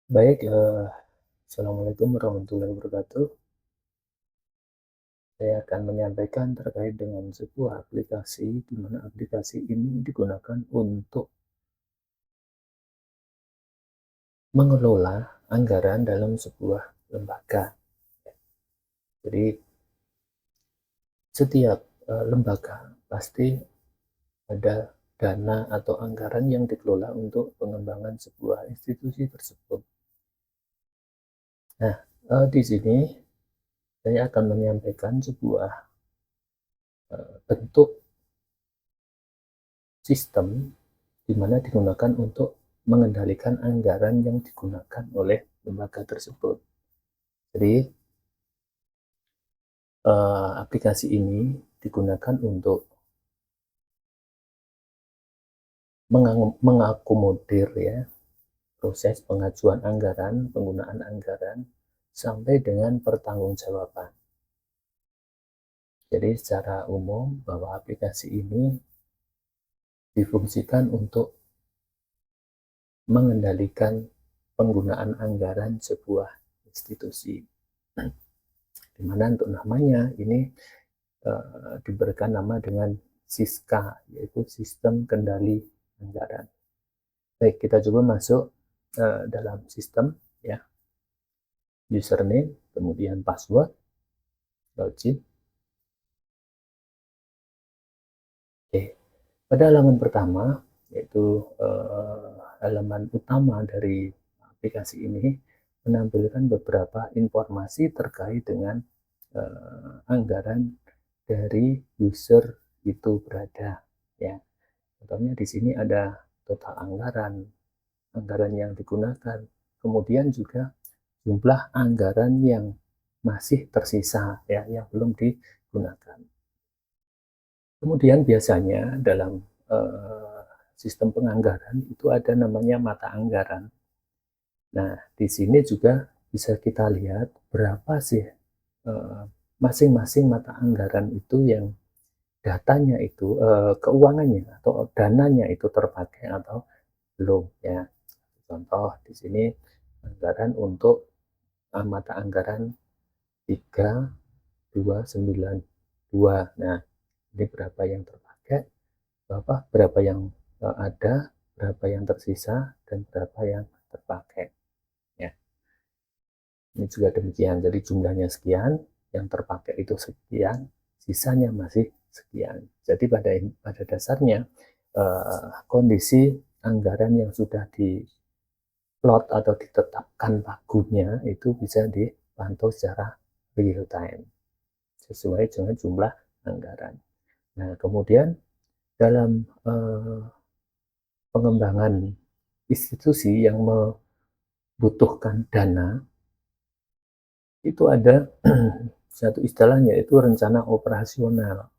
Baik, assalamualaikum warahmatullahi wabarakatuh. Saya akan menyampaikan terkait dengan sebuah aplikasi, di mana aplikasi ini digunakan untuk mengelola anggaran dalam sebuah lembaga. Jadi, setiap lembaga pasti ada dana atau anggaran yang dikelola untuk pengembangan sebuah institusi tersebut. Nah, di sini saya akan menyampaikan sebuah bentuk sistem di mana digunakan untuk mengendalikan anggaran yang digunakan oleh lembaga tersebut. Jadi, aplikasi ini digunakan untuk mengakomodir ya proses pengajuan anggaran, penggunaan anggaran, sampai dengan pertanggungjawaban. Jadi secara umum bahwa aplikasi ini difungsikan untuk mengendalikan penggunaan anggaran sebuah institusi. Di mana untuk namanya ini diberikan nama dengan SISKA, yaitu Sistem Kendali Anggaran. Baik, kita coba masuk dalam sistem ya, username, kemudian password, login. Oke, pada halaman pertama, yaitu halaman utama dari aplikasi ini, menampilkan beberapa informasi terkait dengan anggaran dari user itu berada ya. Contohnya di sini ada total anggaran, anggaran yang digunakan, kemudian juga jumlah anggaran yang masih tersisa ya, yang belum digunakan. Kemudian biasanya dalam sistem penganggaran itu ada namanya mata anggaran. Nah, di sini juga bisa kita lihat berapa sih masing-masing mata anggaran itu yang datanya itu keuangannya atau dananya itu terpakai atau belum ya. Contoh di sini anggaran untuk mata anggaran 3292. Nah, ini berapa yang terpakai, berapa yang ada, berapa yang tersisa, dan berapa yang terpakai ya. Ini juga demikian, jadi jumlahnya sekian, yang terpakai itu sekian, sisanya masih sekian. Jadi pada dasarnya kondisi anggaran yang sudah diplot atau ditetapkan pagunya itu bisa dipantau secara real time sesuai dengan jumlah anggaran. Nah, kemudian dalam pengembangan institusi yang membutuhkan dana, itu ada satu istilahnya, yaitu rencana operasional.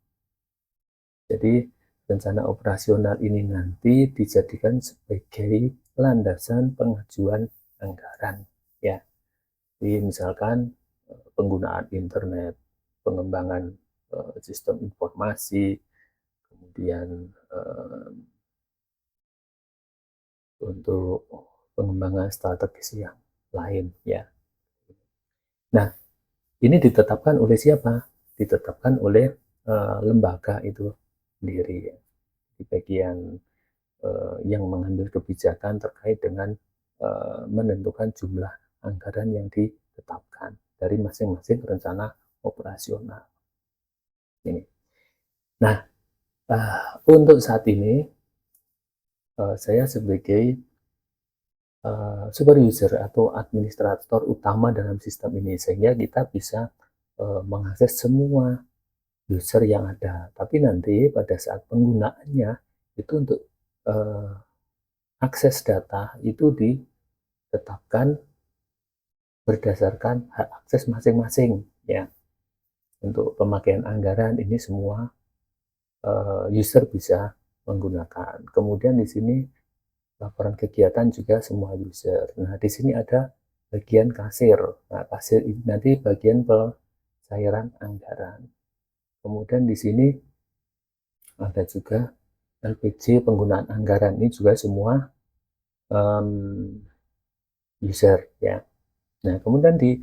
Jadi rencana operasional ini nanti dijadikan sebagai landasan pengajuan anggaran ya. Jadi misalkan penggunaan internet, pengembangan sistem informasi, kemudian untuk pengembangan strategis yang lain ya. Nah, ini ditetapkan oleh siapa? Ditetapkan oleh lembaga itu sendiri ya. Di bagian yang mengambil kebijakan terkait dengan menentukan jumlah anggaran yang ditetapkan dari masing-masing rencana operasional ini. Nah, untuk saat ini saya sebagai super user atau administrator utama dalam sistem ini, sehingga kita bisa mengakses semua user yang ada. Tapi nanti pada saat penggunaannya itu untuk akses data itu ditetapkan berdasarkan hak akses masing-masing ya. Untuk pemakaian anggaran ini semua user bisa menggunakan. Kemudian di sini laporan kegiatan juga semua user. Nah, di sini ada bagian kasir. Nah, kasir ini nanti bagian pencairan anggaran. Kemudian di sini ada juga LPJ penggunaan anggaran, ini juga semua user ya. Nah, kemudian di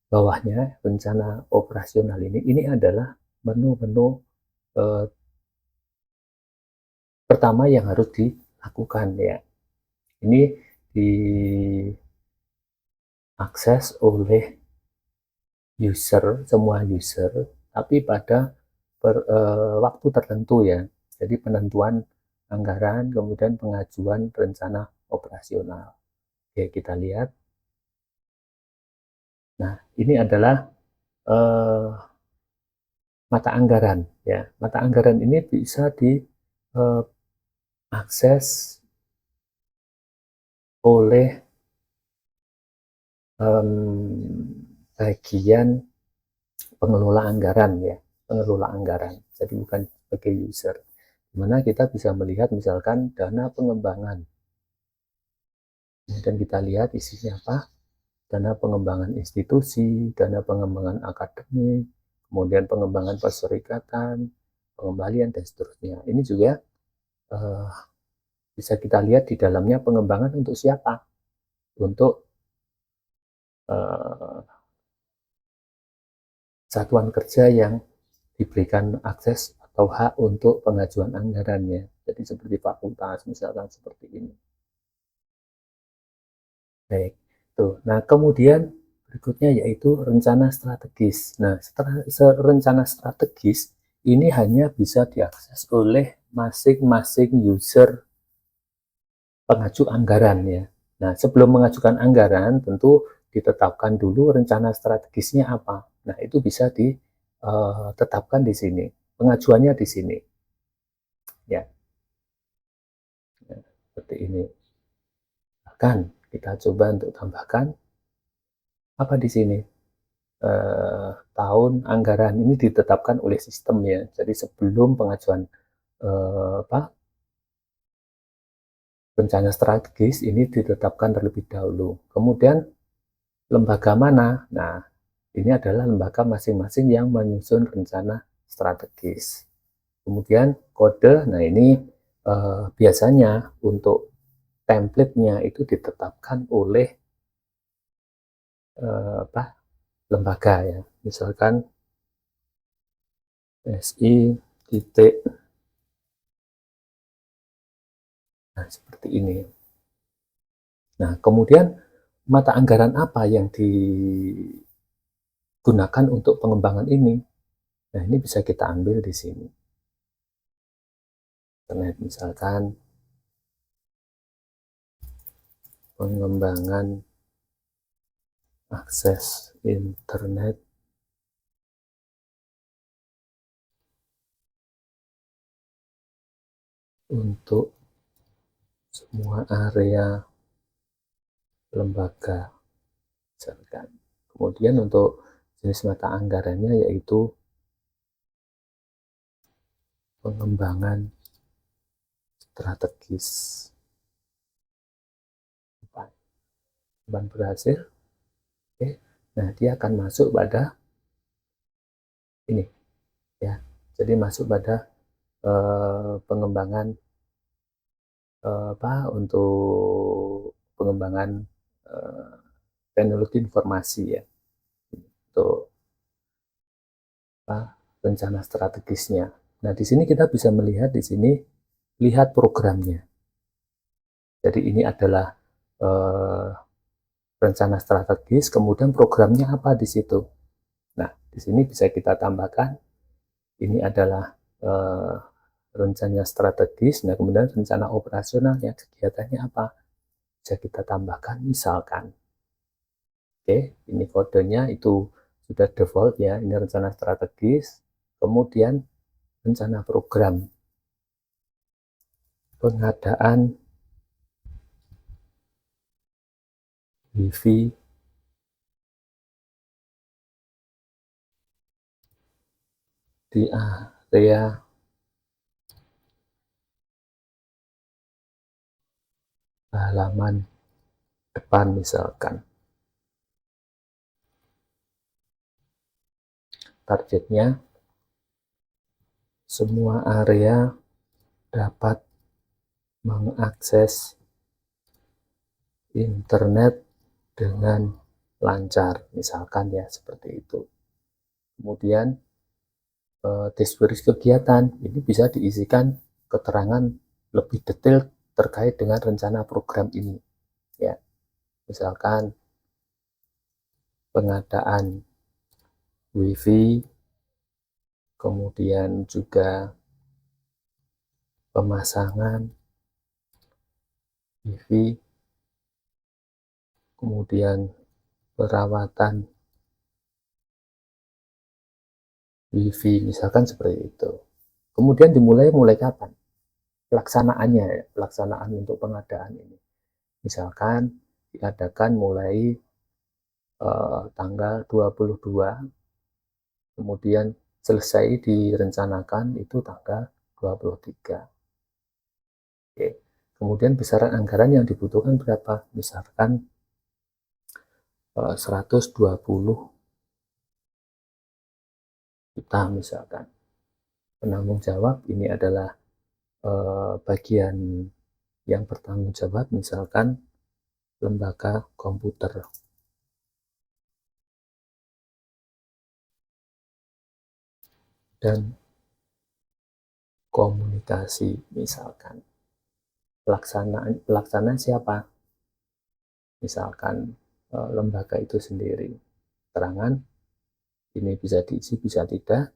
bawahnya rencana operasional ini adalah menu-menu pertama yang harus dilakukan ya. Ini diakses oleh semua user, tapi pada waktu tertentu ya. Jadi penentuan anggaran, kemudian pengajuan rencana operasional. Oke, kita lihat. Nah, ini adalah mata anggaran ya. Mata anggaran ini bisa diakses oleh bagian pengelola anggaran ya, pengelola anggaran. Jadi bukan sebagai user. Dimana kita bisa melihat misalkan dana pengembangan. Kemudian kita lihat isinya apa? Dana pengembangan institusi, dana pengembangan akademik, kemudian pengembangan perserikatan, pengembalian dan seterusnya. Ini juga bisa kita lihat di dalamnya pengembangan untuk siapa? Untuk satuan kerja yang diberikan akses atau hak untuk pengajuan anggarannya. Jadi seperti fakultas misalkan seperti ini. Baik, tuh. Nah, kemudian berikutnya yaitu rencana strategis. Nah, rencana strategis ini hanya bisa diakses oleh masing-masing user pengaju anggaran ya. Nah, sebelum mengajukan anggaran tentu ditetapkan dulu rencana strategisnya apa. Nah, itu bisa ditetapkan di sini. Pengajuannya di sini. Ya, seperti ini. Bahkan kita coba untuk tambahkan apa di sini. Tahun anggaran ini ditetapkan oleh sistem ya. Jadi sebelum pengajuan rencana strategis ini ditetapkan terlebih dahulu. Kemudian lembaga mana? Nah, ini adalah lembaga masing-masing yang menyusun rencana strategis. Kemudian kode, nah ini biasanya untuk template-nya itu ditetapkan oleh lembaga ya. Misalkan SI titik. Nah, seperti ini. Nah, kemudian mata anggaran apa yang digunakan untuk pengembangan ini? Nah, ini bisa kita ambil di sini. Internet misalkan pengembangan akses internet untuk semua area lembaga misalkan. Kemudian untuk jenis mata anggarannya yaitu pengembangan strategis. Berhasil. Oke. Nah, dia akan masuk pada ini ya. Jadi masuk pada pengembangan untuk pengembangan teknologi informasi ya. Untuk rencana strategisnya. Nah, di sini kita bisa melihat di sini lihat programnya. Jadi ini adalah rencana strategis, kemudian programnya apa di situ. Nah, di sini bisa kita tambahkan ini adalah rencana strategis. Nah, kemudian rencana operasionalnya kegiatannya apa? Bisa kita tambahkan misalkan. Oke, ini kodenya itu sudah default ya. Ini rencana strategis. Kemudian rencana program pengadaan WiFi di area halaman depan misalkan. Targetnya semua area dapat mengakses internet dengan lancar, misalkan ya seperti itu. Kemudian deskripsi kegiatan ini bisa diisikan keterangan lebih detail terkait dengan rencana program ini, ya. Misalkan pengadaan WiFi, kemudian juga pemasangan WiFi, kemudian perawatan WiFi, misalkan seperti itu. Kemudian mulai kapan? Pelaksanaannya, ya, pelaksanaan untuk pengadaan ini. Misalkan diadakan mulai tanggal 22, kemudian selesai direncanakan itu tanggal 23. Oke. Kemudian besaran anggaran yang dibutuhkan berapa? Misalkan 120 juta misalkan. Penanggung jawab ini adalah bagian yang bertanggung jawab, misalkan lembaga komputer. Dan komunikasi, misalkan pelaksana siapa? Misalkan lembaga itu sendiri. Keterangan ini bisa diisi, bisa tidak,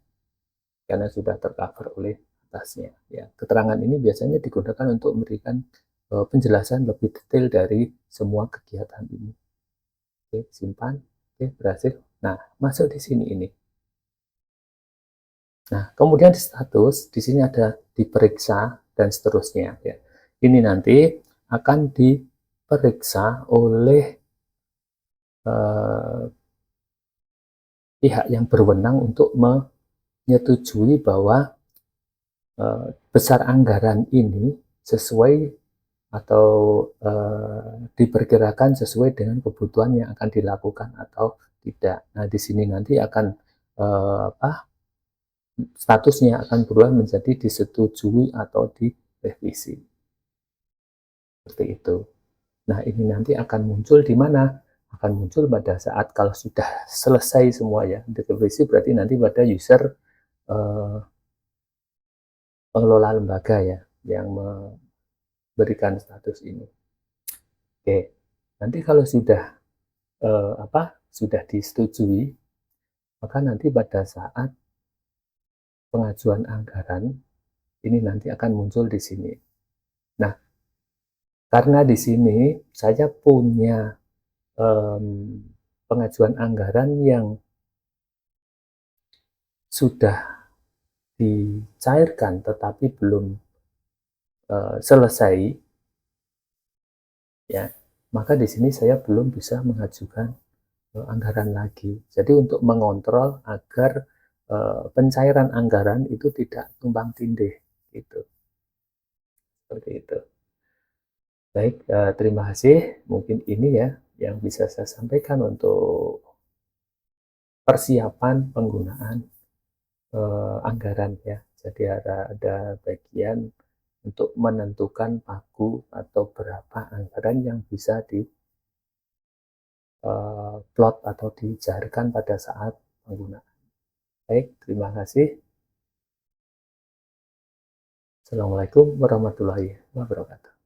karena sudah tercover oleh atasnya. Ya, keterangan ini biasanya digunakan untuk memberikan penjelasan lebih detail dari semua kegiatan ini. Oke, simpan. Oke, berhasil. Nah, masuk di sini ini. Nah, kemudian di status, di sini ada diperiksa dan seterusnya. Ya. Ini nanti akan diperiksa oleh pihak yang berwenang untuk menyetujui bahwa besar anggaran ini sesuai atau diperkirakan sesuai dengan kebutuhan yang akan dilakukan atau tidak. Nah, di sini nanti akan statusnya akan berubah menjadi disetujui atau direvisi. Seperti itu. Nah, ini nanti akan muncul di mana? Akan muncul pada saat kalau sudah selesai semua ya. Direvisi berarti nanti pada user pengelola lembaga ya yang memberikan status ini. Oke, nanti kalau sudah sudah disetujui, maka nanti pada saat pengajuan anggaran ini nanti akan muncul di sini. Nah, karena di sini saya punya pengajuan anggaran yang sudah dicairkan tetapi belum selesai, ya, maka di sini saya belum bisa mengajukan anggaran lagi. Jadi untuk mengontrol agar pencairan anggaran itu tidak tumpang tindih, gitu. Seperti itu. Baik, terima kasih. Mungkin ini ya yang bisa saya sampaikan untuk persiapan penggunaan anggaran ya. Jadi ada bagian untuk menentukan pagu atau berapa anggaran yang bisa di plot atau dicairkan pada saat penggunaan. Baik, terima kasih. Assalamualaikum warahmatullahi wabarakatuh.